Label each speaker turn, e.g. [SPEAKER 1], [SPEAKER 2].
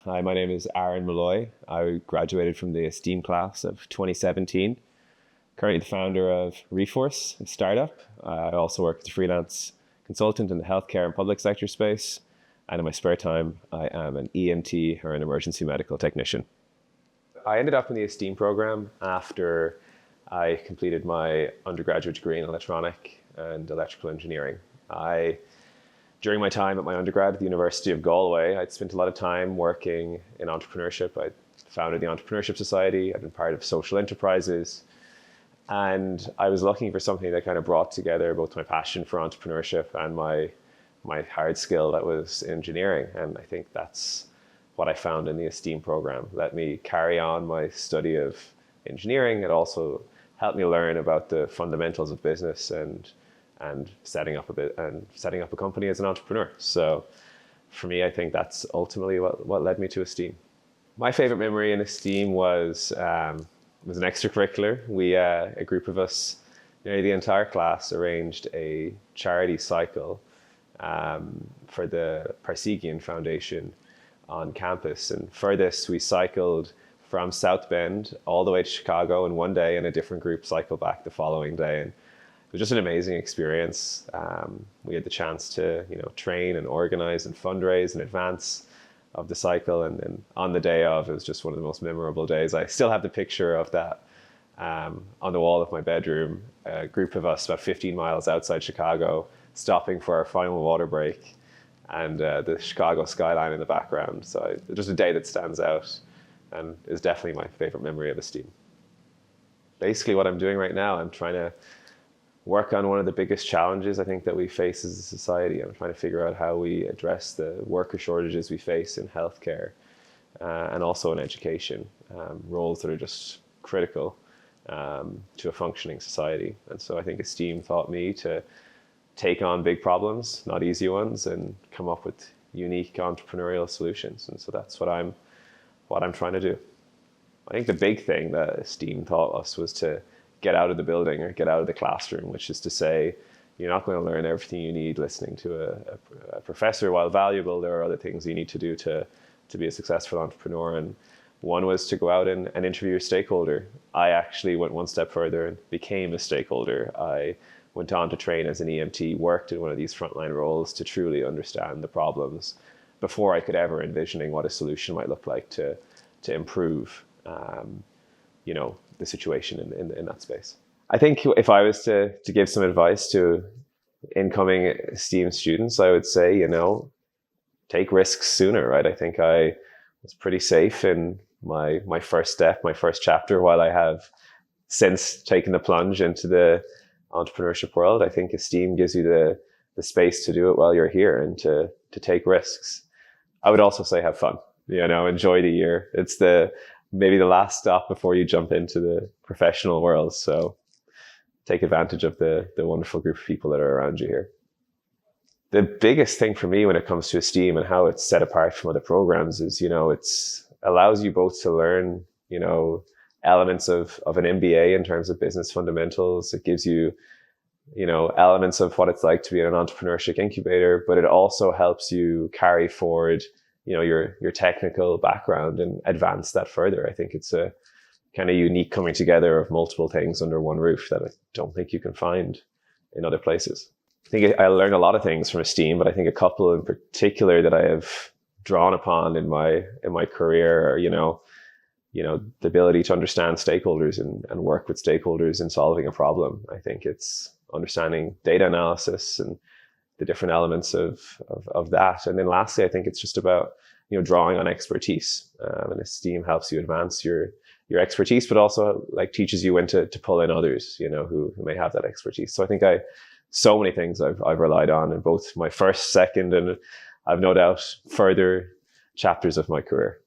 [SPEAKER 1] Hi, my name is Malloy. I graduated from the ESTEEM class of 2017. Currently the founder of Reforce, a startup. I also work as a freelance consultant in the healthcare and public sector space. And in my spare time, I am an EMT or an emergency medical technician. I ended up in the ESTEEM program after I completed my undergraduate degree in electronic and electrical engineering. During my time at my undergrad at the University of Galway, I'd spent a lot of time working in entrepreneurship. I founded the Entrepreneurship Society. I'd been part of social enterprises. And I was looking for something that kind of brought together both my passion for entrepreneurship and my hard skill that was engineering. And I think that's what I found in the ESTEEM program. Let me carry on my study of engineering. It also helped me learn about the fundamentals of business and setting up a company as an entrepreneur. So for me, I think that's ultimately what led me to ESTEEM. My favorite memory in ESTEEM was an extracurricular. A group of us, nearly the entire class, arranged a charity cycle for the Parsegian Foundation on campus. And for this, we cycled from South Bend all the way to Chicago in one day, and a different group cycled back the following day. And it was just an amazing experience. We had the chance to, train and organize and fundraise in advance of the cycle. And then on the day of, it was just one of the most memorable days. I still have the picture of that on the wall of my bedroom. A group of us, about 15 miles outside Chicago, stopping for our final water break, and the Chicago skyline in the background. So just a day that stands out and is definitely my favorite memory of ESTEEM. Basically what I'm doing right now, I'm trying to work on one of the biggest challenges I think that we face as a society. I'm trying to figure out how we address the worker shortages we face in healthcare and also in education, roles that are just critical to a functioning society. And so I think ESTEEM taught me to take on big problems, not easy ones, and come up with unique entrepreneurial solutions. And so that's what I'm trying to do. I think the big thing that ESTEEM taught us was to get out of the building or get out of the classroom, which is to say, you're not going to learn everything you need listening to a professor. While valuable, there are other things you need to do to be a successful entrepreneur. And one was to go out and interview a stakeholder. I actually went one step further and became a stakeholder. I went on to train as an EMT, worked in one of these frontline roles to truly understand the problems before I could ever envisioning what a solution might look like to improve the situation in that space. I think if I was to give some advice to incoming ESTEEM students, I would say, take risks sooner, right? I think I was pretty safe in my first step, my first chapter, while I have since taken the plunge into the entrepreneurship world. I think ESTEEM gives you the space to do it while you're here and to take risks. I would also say have fun, enjoy the year. It's maybe the last stop before you jump into the professional world. So take advantage of the wonderful group of people that are around you here. The biggest thing for me when it comes to ESTEEM and how it's set apart from other programs is, it's allows you both to learn, elements of an MBA in terms of business fundamentals. It gives you, elements of what it's like to be in an entrepreneurship incubator, but it also helps you carry forward your technical background and advance that further. I think it's a kind of unique coming together of multiple things under one roof that I don't think you can find in other places. I think I learned a lot of things from ESTEEM, but I think a couple in particular that I have drawn upon in my career are, the ability to understand stakeholders and work with stakeholders in solving a problem. I think it's understanding data analysis and the different elements of that. And then lastly, I think it's just about, drawing on expertise. And ESTEEM helps you advance your expertise, but also teaches you when to pull in others, who may have that expertise. So I think so many things I've relied on in both my first, second, and I've no doubt further chapters of my career.